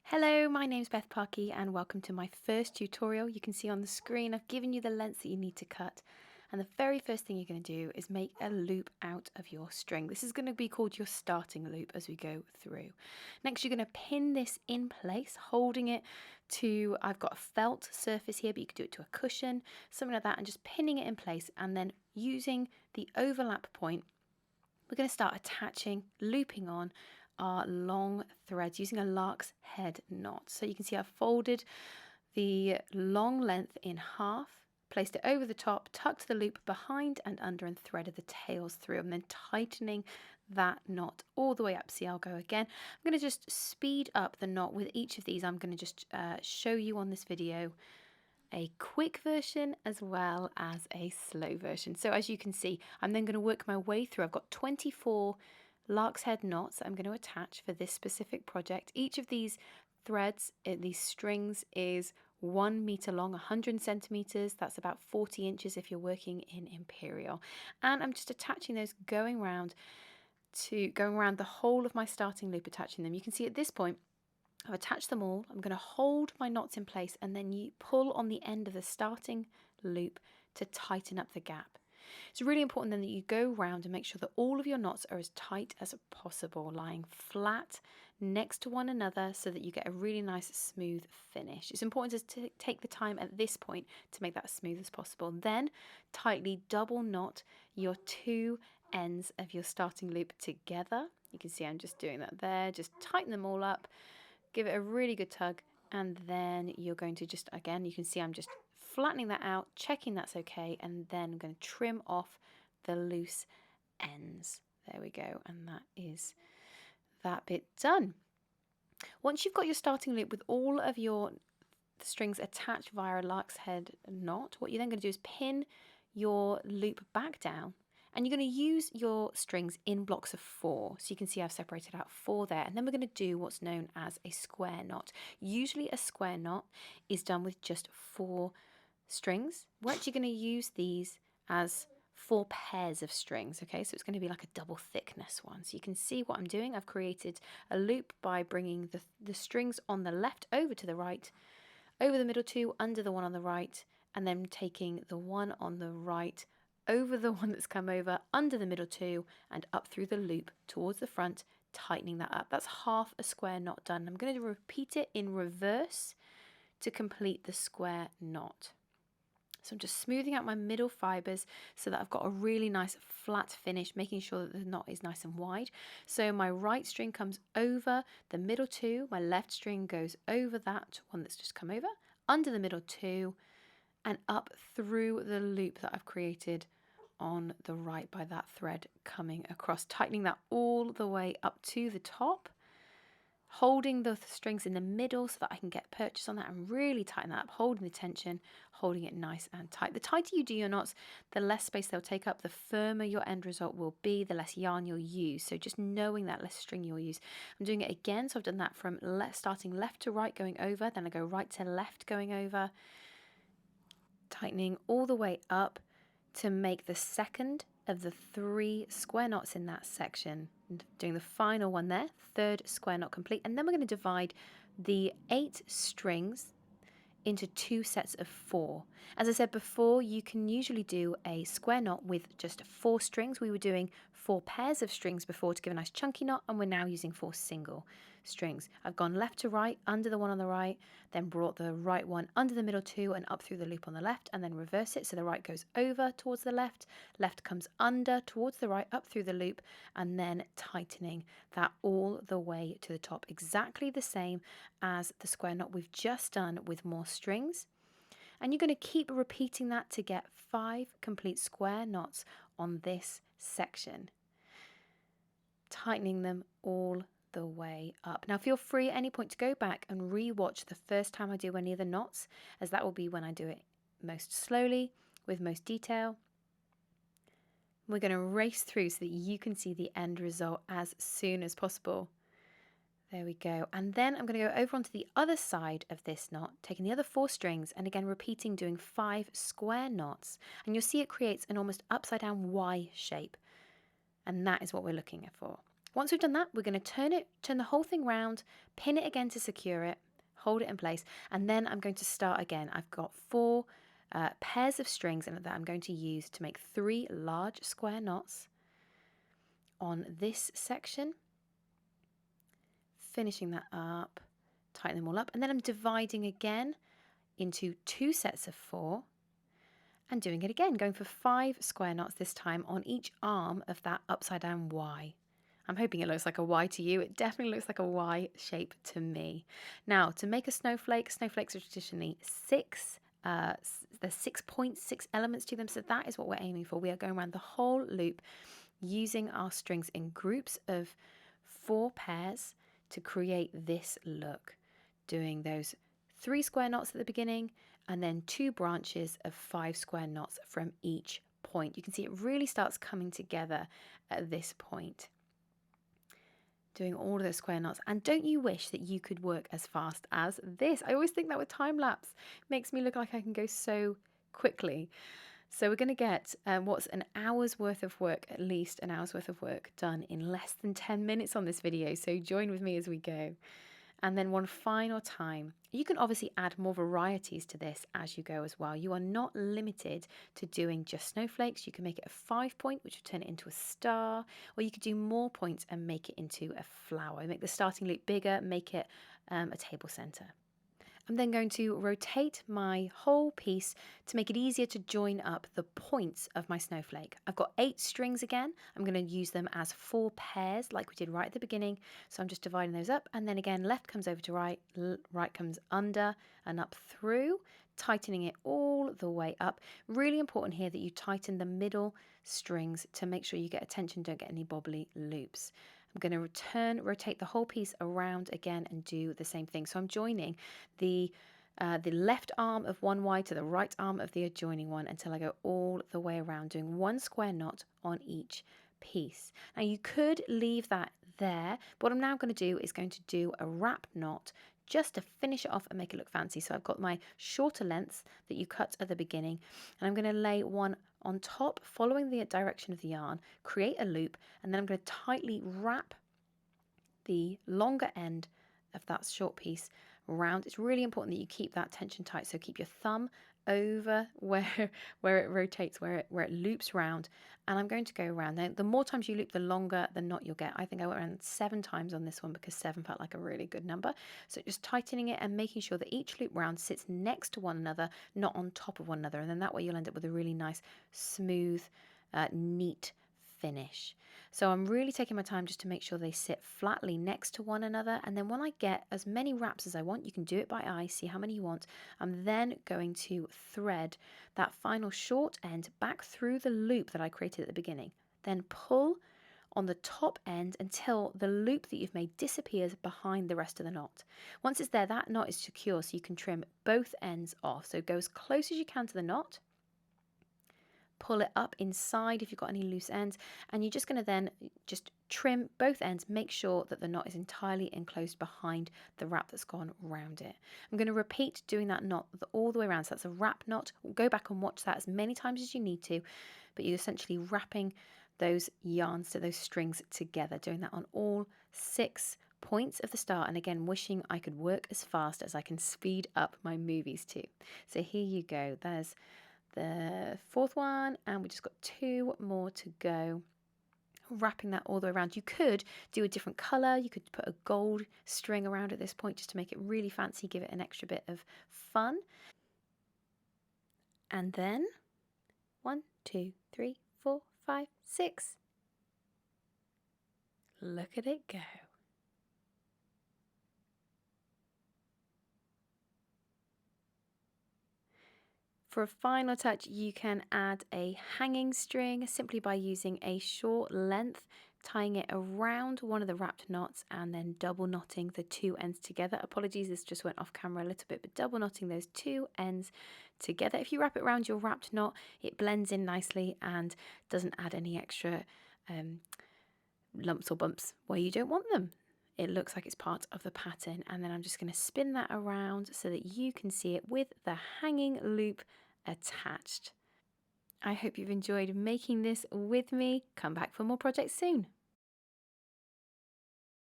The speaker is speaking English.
Hello, my name's Beth Parkey and welcome to my first tutorial. You can see on the screen I've given you the lengths that you need to cut, and the very first thing you're going to do is make a loop out of your string. This is going to be called your starting loop as we go through. Next you're going to pin this in place, holding it to, I've got a felt surface here, but you could do it to a cushion, something like that, and just pinning it in place, and then using the overlap point we're going to start attaching, looping on our long threads using a lark's head knot. So you can see I've folded the long length in half, placed it over the top, tucked the loop behind and under and threaded the tails through, and then tightening that knot all the way up. See, I'll go again. I'm going to just speed up the knot with each of these. I'm going to just show you on this video a quick version as well as a slow version. So as you can see, I'm then going to work my way through. I've got 24 lark's head knots that I'm going to attach for this specific project. Each of these threads, these strings, is 1 meter long, 100 centimeters. That's about 40 inches if you're working in imperial. And I'm just attaching those, going around the whole of my starting loop, attaching them. You can see at this point I've attached them all. I'm going to hold my knots in place and then you pull on the end of the starting loop to tighten up the gap. It's really important then that you go round and make sure that all of your knots are as tight as possible, lying flat next to one another so that you get a really nice smooth finish. It's important to take the time at this point to make that as smooth as possible. Then tightly double knot your two ends of your starting loop together. You can see I'm just doing that there. Just tighten them all up. Give it a really good tug, and then you're going to just, again, you can see I'm just flattening that out, checking that's okay, and then I'm going to trim off the loose ends. There we go, and that is that bit done. Once you've got your starting loop with all of your strings attached via a lark's head knot, what you're then going to do is pin your loop back down. And you're going to use your strings in blocks of 4. So you can see I've separated out 4 there. And then we're going to do what's known as a square knot. Usually a square knot is done with just 4 strings. We're actually going to use these as 4 pairs of strings. Okay, so it's going to be like a double thickness one. So you can see what I'm doing. I've created a loop by bringing the strings on the left over to the right, over the middle 2, under the one on the right, and then taking the one on the right over the one that's come over, under the middle 2, and up through the loop towards the front, tightening that up. That's half a square knot done. I'm going to repeat it in reverse to complete the square knot. So I'm just smoothing out my middle fibers so that I've got a really nice flat finish, making sure that the knot is nice and wide. So my right string comes over the middle 2, my left string goes over that one that's just come over, under the middle 2, and up through the loop that I've created on the right by that thread coming across, tightening that all the way up to the top, holding the strings in the middle so that I can get purchase on that and really tighten that up, holding the tension, holding it nice and tight. The tighter you do your knots, the less space they'll take up, the firmer your end result will be, the less yarn you'll use. So just knowing that, less string you'll use. I'm doing it again, so I've done that from starting left to right going over, then I go right to left going over, tightening all the way up to make the second of the 3 square knots in that section. And doing the final one there, 3rd square knot complete, and then we're going to divide the 8 strings into 2 sets of 4. As I said before, you can usually do a square knot with just 4 strings. We were doing 4 pairs of strings before to give a nice chunky knot, and we're now using 4 single strings. I've gone left to right, under the one on the right, then brought the right one under the middle 2 and up through the loop on the left, and then reverse it so the right goes over towards the left, left comes under towards the right, up through the loop, and then tightening that all the way to the top. Exactly the same as the square knot we've just done with more strings. And you're going to keep repeating that to get 5 complete square knots on this section, tightening them all the way up. Now feel free at any point to go back and re-watch the first time I do any of the knots, as that will be when I do it most slowly with most detail. We're going to race through so that you can see the end result as soon as possible. There we go. And then I'm going to go over onto the other side of this knot, taking the other 4 strings and again repeating, doing 5 square knots. And you'll see it creates an almost upside down Y shape. And that is what we're looking for. Once we've done that, we're going to turn the whole thing round, pin it again to secure it, hold it in place, and then I'm going to start again. I've got 4 pairs of strings that I'm going to use to make 3 large square knots on this section, finishing that up, tighten them all up, and then I'm dividing again into 2 sets of 4 and doing it again, going for 5 square knots this time on each arm of that upside down Y. I'm hoping it looks like a Y to you. It definitely looks like a Y shape to me. Now, to make a snowflake, snowflakes are traditionally 6. There's 6.6 elements to them, so that is what we're aiming for. We are going around the whole loop using our strings in groups of 4 pairs to create this look, doing those 3 square knots at the beginning and then 2 branches of 5 square knots from each point. You can see it really starts coming together at this point, doing all of those square knots. And don't you wish that you could work as fast as this? I always think that with time lapse, it makes me look like I can go so quickly. So we're going to get what's an hour's worth of work, at least an hour's worth of work done in less than 10 minutes on this video. So join with me as we go. And then one final time. You can obviously add more varieties to this as you go as well. You are not limited to doing just snowflakes. You can make it a 5-point, which would turn it into a star, or you could do more points and make it into a flower. Make the starting loop bigger, make it a table center. I'm then going to rotate my whole piece to make it easier to join up the points of my snowflake. I've got 8 strings again. I'm going to use them as 4 pairs like we did right at the beginning. So I'm just dividing those up, and then again left comes over to right, right comes under and up through, tightening it all the way up. Really important here that you tighten the middle strings to make sure you get attention, don't get any bobbly loops. I'm going to rotate the whole piece around again and do the same thing. So I'm joining the left arm of one Y to the right arm of the adjoining one until I go all the way around, doing 1 square knot on each piece. Now you could leave that there, but what I'm now going to do is going to do a wrap knot just to finish it off and make it look fancy. So I've got my shorter lengths that you cut at the beginning, and I'm going to lay one on top following the direction of the yarn, create a loop, and then I'm going to tightly wrap the longer end of that short piece around. It's really important that you keep that tension tight, so keep your thumb over where it rotates, where it loops round, and I'm going to go around. Now, the more times you loop, the longer the knot you'll get. I think I went around 7 times on this one because 7 felt like a really good number. So just tightening it and making sure that each loop round sits next to one another, not on top of one another, and then that way you'll end up with a really nice, smooth, neat finish. So I'm really taking my time just to make sure they sit flatly next to one another, and then when I get as many wraps as I want, you can do it by eye, see how many you want. I'm then going to thread that final short end back through the loop that I created at the beginning, then pull on the top end until the loop that you've made disappears behind the rest of the knot. Once it's there, that knot is secure, so you can trim both ends off. So go as close as you can to the knot, pull it up inside if you've got any loose ends, and you're just going to then just trim both ends, make sure that the knot is entirely enclosed behind the wrap that's gone around it. I'm going to repeat doing that knot all the way around, so that's a wrap knot. Go back and watch that as many times as you need to, but you're essentially wrapping those yarns to those strings together, doing that on all 6 points of the start, and again wishing I could work as fast as I can speed up my movies too. So here you go, there's the 4th one, and we just got 2 more to go, wrapping that all the way around. You could do a different color, you could put a gold string around at this point just to make it really fancy, give it an extra bit of fun. And then 1, 2, 3, 4, 5, 6. Look at it go. For a final touch, you can add a hanging string simply by using a short length, tying it around one of the wrapped knots and then double knotting the 2 ends together. Apologies, this just went off camera a little bit, but double knotting those 2 ends together. If you wrap it around your wrapped knot, it blends in nicely and doesn't add any extra lumps or bumps where you don't want them. It looks like it's part of the pattern, and then I'm just going to spin that around so that you can see it with the hanging loop attached. I hope you've enjoyed making this with me. Come back for more projects soon.